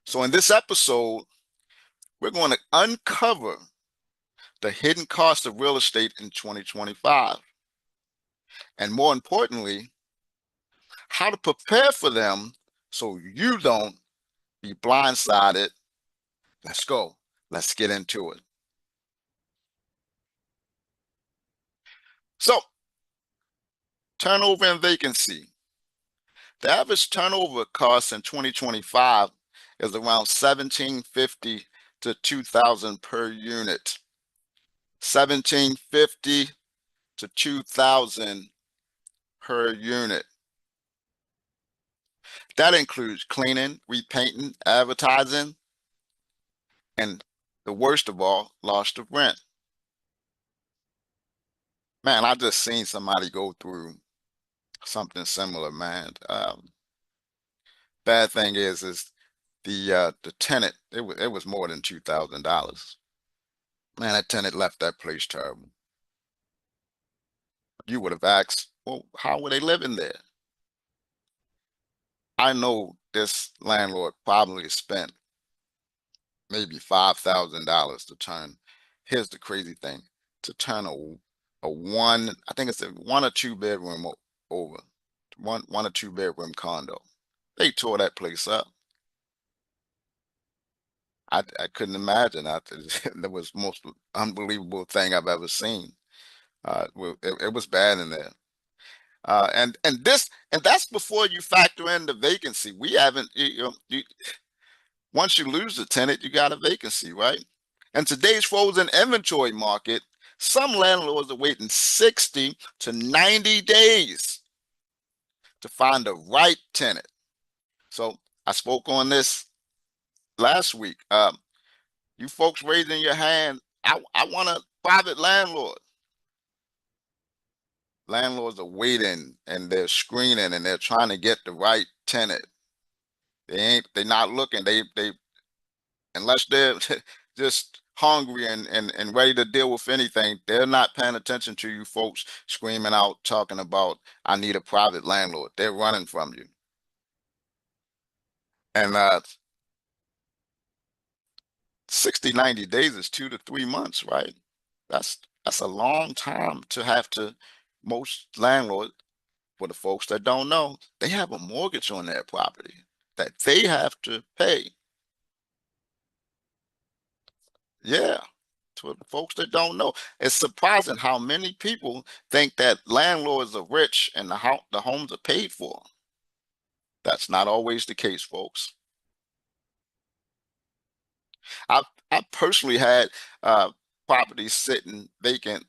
So in this episode, we're going to uncover the hidden cost of real estate in 2025. And more importantly, how to prepare for them so you don't be blindsided. Let's go. Let's get into it. So, turnover and vacancy. The average turnover cost in 2025 is around 1750 to 2000 per unit. 1750 to 2000 per unit. That includes cleaning, repainting, advertising, and the worst of all, loss of rent. Man, I just seen somebody go through something similar, man. Bad thing is the tenant. It was more than $2,000. Man, that tenant left that place terrible. You would have asked, well, how were they living there? I know this landlord probably spent maybe $5,000 to turn. Here's the crazy thing: to turn a one, I think it's a 1 or 2 bedroom over, one or 2 bedroom condo. They tore that place up. I couldn't imagine. That was the most unbelievable thing I've ever seen. It was bad in there. And that's before you factor in the vacancy. We haven't, once you lose the tenant, you got a vacancy, right? In today's frozen inventory market, some landlords are waiting 60 to 90 days to find the right tenant. So I spoke on this last week. You folks raising your hand, I want a private landlord. Landlords are waiting and they're screening and they're trying to get the right tenant. They're not looking. They unless they're just hungry and ready to deal with anything, they're not paying attention to you folks screaming out, talking about, I need a private landlord. They're running from you. And 60, 90 days is 2 to 3 months, right? That's that's a long time to have to, most landlords, for the folks that don't know, they have a mortgage on their property that they have to pay. Yeah. To the folks that don't know, it's surprising how many people think that landlords are rich and the homes are paid for. That's not always the case, folks. I personally had uh, properties sitting vacant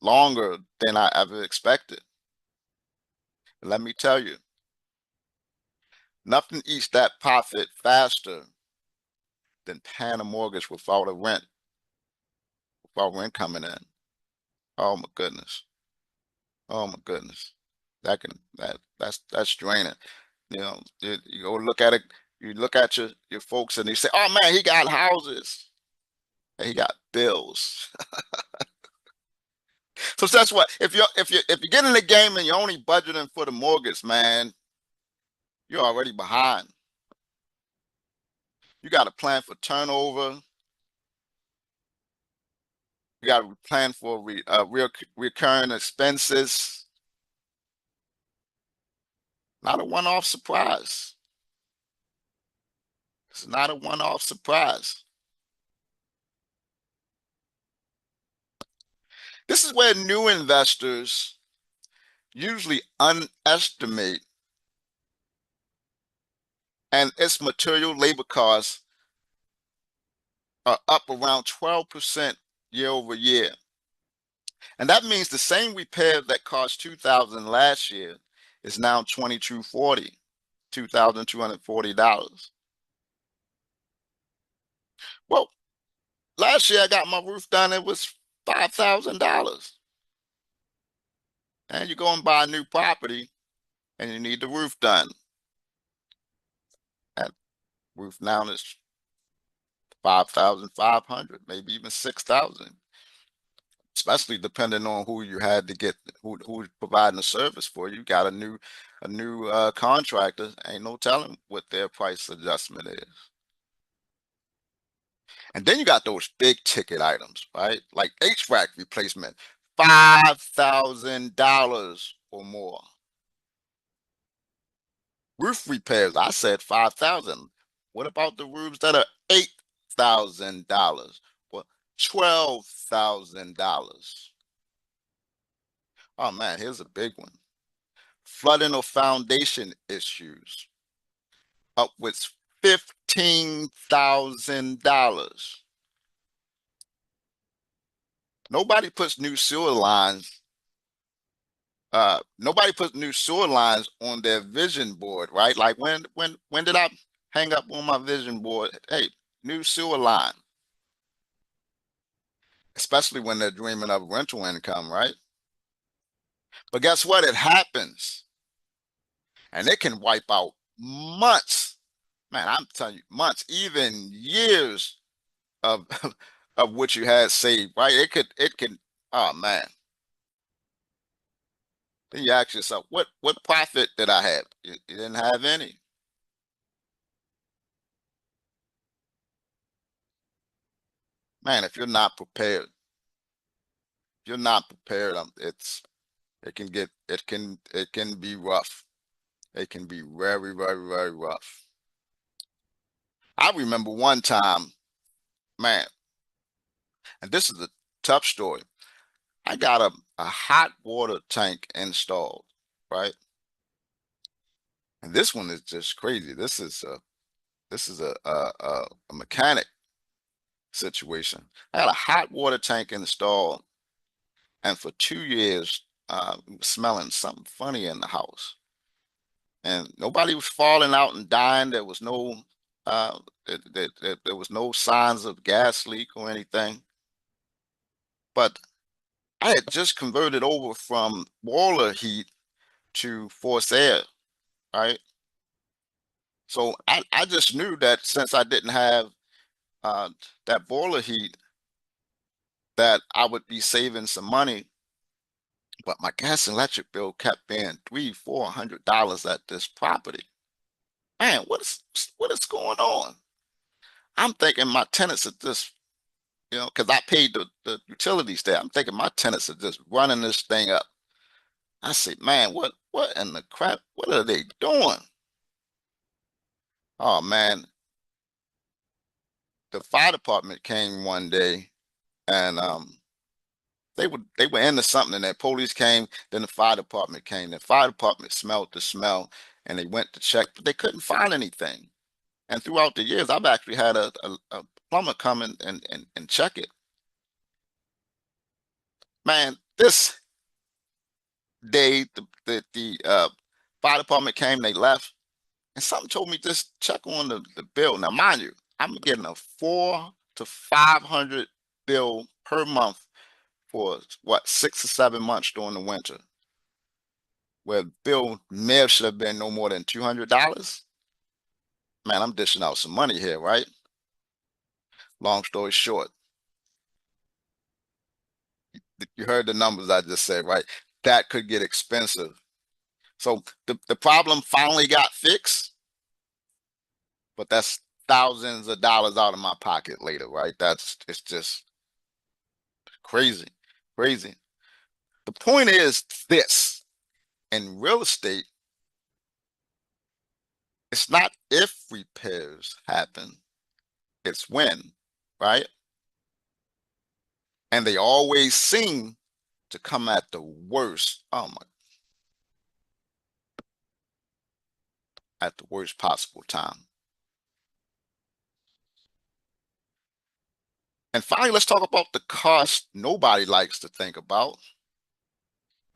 longer than I ever expected. Let me tell you, nothing eats that profit faster than paying a mortgage without rent coming in. Oh my goodness. Oh my goodness. That's draining. You go look at it, you look at your folks and they say, "Oh man, he got houses. And he got bills." So that's what, if you get in the game and you're only budgeting for the mortgage, man, you're already behind. You got to plan for turnover. You got to plan for real recurring expenses. Not a one-off surprise. It's not a one-off surprise. This is where new investors usually underestimate, and its material labor costs are up around 12% year over year. And that means the same repair that cost 2000 last year is now 2240, $2,240. Well, last year I got my roof done, it was $5,000. And you go and buy a new property and you need the roof done. That roof now is 5,500, maybe even 6,000, especially depending on who you had to get, who's providing the service for you. Got a new contractor, ain't no telling what their price adjustment is. And then you got those big ticket items, right? Like HVAC replacement, $5,000 or more. Roof repairs, I said 5,000. What about the roofs that are $8,000 or $12,000? Oh man, here's a big one. Flooding or foundation issues, upwards $15,000. Nobody puts new sewer lines. Nobody puts new sewer lines on their vision board, right? Like when did I hang up on my vision board? Hey, new sewer line, especially when they're dreaming of rental income, right? But guess what? It happens, and it can wipe out months. Man, I'm telling you, months, even years of of what you had saved, right? It can, oh man. Then you ask yourself, what profit did I have? You didn't have any. Man, if you're not prepared, it can be rough. It can be very, very, very rough. I remember one time, man, and this is a tough story. I got a hot water tank installed, right? And this one is just crazy. This is a mechanic situation. I had a hot water tank installed, and for 2 years, smelling something funny in the house, and nobody was falling out and dying. There was no, there was no signs of gas leak or anything. But I had just converted over from boiler heat to forced air, right? So I just knew that since I didn't have uh, that boiler heat, that I would be saving some money. But my gas and electric bill kept being $300-400 at this property. Man, what is going on? I'm thinking my tenants are just, because I paid the utilities there. I'm thinking my tenants are just running this thing up. I say, man, what in the crap? What are they doing? Oh man, the fire department came one day, and they were into something, and their police came. Then the fire department came. The fire department smelled the smell, and they went to check, but they couldn't find anything. And throughout the years, I've actually had a plumber come in and check it. Man, this day the fire department came, they left, and something told me just check on the bill. Now, mind you, I'm getting a 400 to 500 bill per month for what, 6 or 7 months during the winter, where bill may have should have been no more than $200. Man, I'm dishing out some money here, right? Long story short, you heard the numbers I just said, right? That could get expensive. So the problem finally got fixed, but that's thousands of dollars out of my pocket later, right? It's just crazy, crazy. The point is this: in real estate, it's not if repairs happen, it's when, right? And they always seem to come at the worst, oh my, at the worst possible time. And finally, let's talk about the cost nobody likes to think about: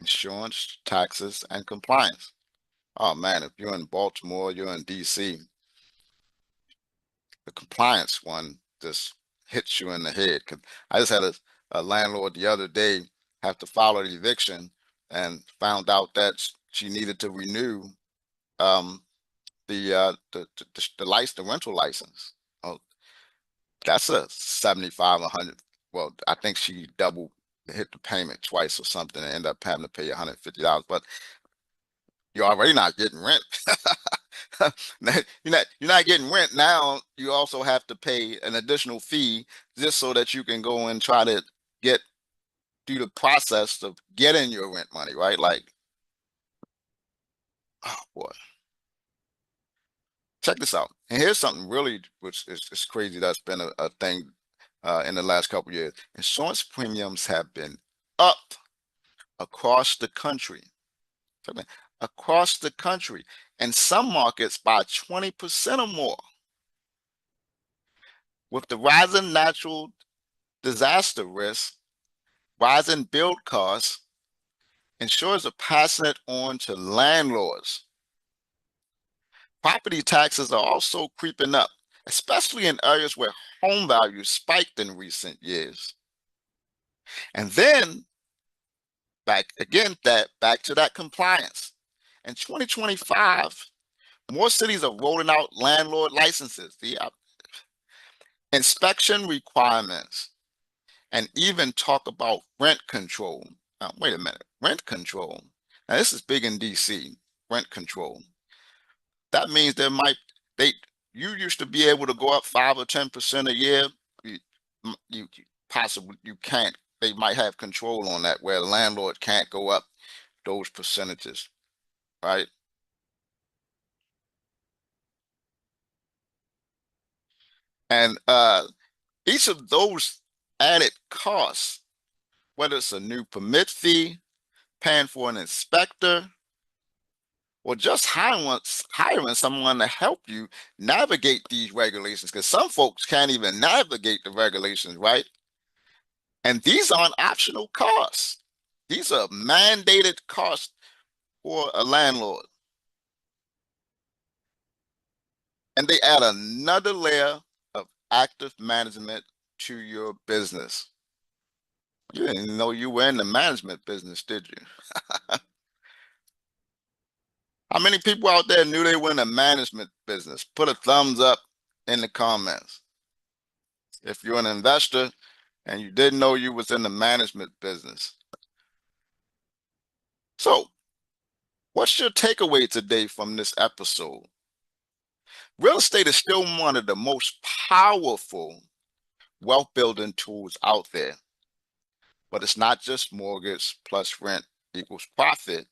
insurance, taxes, and compliance. Oh man, if you're in Baltimore, you're in DC, the compliance one just hits you in the head. 'Cause I just had a landlord the other day have to file an eviction and found out that she needed to renew um, the license, the rental license. Oh, that's a 75, 100. Well, I think she double hit the payment twice or something and end up having to pay $150. But you're already not getting rent. You're not getting rent now. You also have to pay an additional fee just so that you can go and try to get through the process of getting your rent money, right? Like, oh boy, check this out. And here's something really which is crazy that's been a thing in the last couple of years. Insurance premiums have been up across the country. Across the country, and some markets by 20% or more. With the rising natural disaster risk, rising build costs, insurers are passing it on to landlords. Property taxes are also creeping up, especially in areas where home values spiked in recent years. And then back to that compliance. In 2025, more cities are rolling out landlord licenses, the inspection requirements, and even talk about rent control. Now, wait a minute, rent control. Now, this is big in DC, rent control. That means they you used to be able to go up 5 or 10% a year. You possibly you can't. They might have control on that where the landlord can't go up those percentages, right? And each of those added costs, whether it's a new permit fee, paying for an inspector, or just hiring someone to help you navigate these regulations, because some folks can't even navigate the regulations, right? And these aren't optional costs. These are mandated costs for a landlord. And they add another layer of active management to your business. You didn't know you were in the management business, did you? How many people out there knew they were in the management business? Put a thumbs up in the comments. If you're an investor and you didn't know you was in the management business. So, what's your takeaway today from this episode? Real estate is still one of the most powerful wealth building tools out there. But it's not just mortgage plus rent equals profit.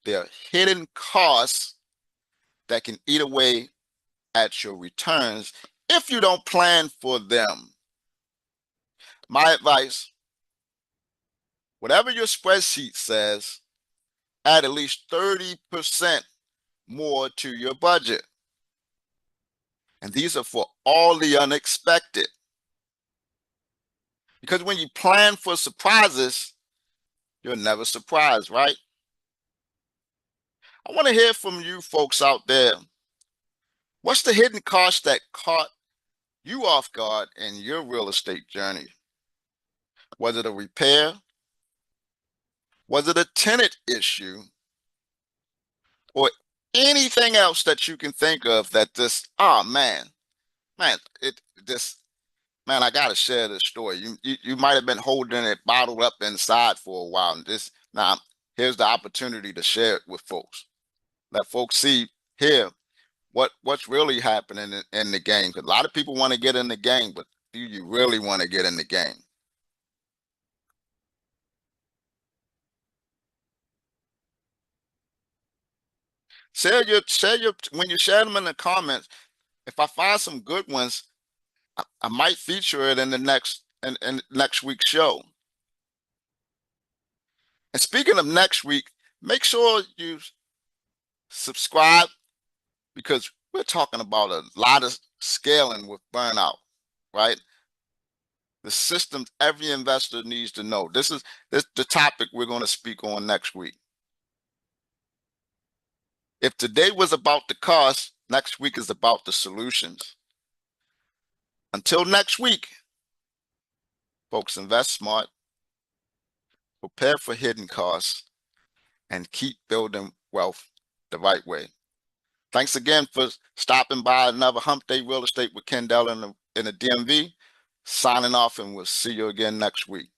There are hidden costs that can eat away at your returns if you don't plan for them. My advice, whatever your spreadsheet says, add at least 30% more to your budget. And these are for all the unexpected. Because when you plan for surprises, you're never surprised, right? I want to hear from you folks out there. What's the hidden cost that caught you off guard in your real estate journey? Was it a repair? Was it a tenant issue? Or anything else that you can think of that this, oh man, I gotta share this story. You might have been holding it bottled up inside for a while. And now here's the opportunity to share it with folks. Let folks see here what's really happening in the game. Because a lot of people want to get in the game, but do you really want to get in the game? Share your when you share them in the comments. If I find some good ones, I might feature it in the in next week's show. And speaking of next week, make sure you subscribe because we're talking about a lot of scaling with burnout, right? The systems every investor needs to know. This is the topic we're going to speak on next week. If today was about the cost, next week is about the solutions. Until next week, folks, invest smart, prepare for hidden costs, and keep building wealth the right way. Thanks again for stopping by another Hump Day Real Estate with Kendall in the DMV. Signing off, and we'll see you again next week.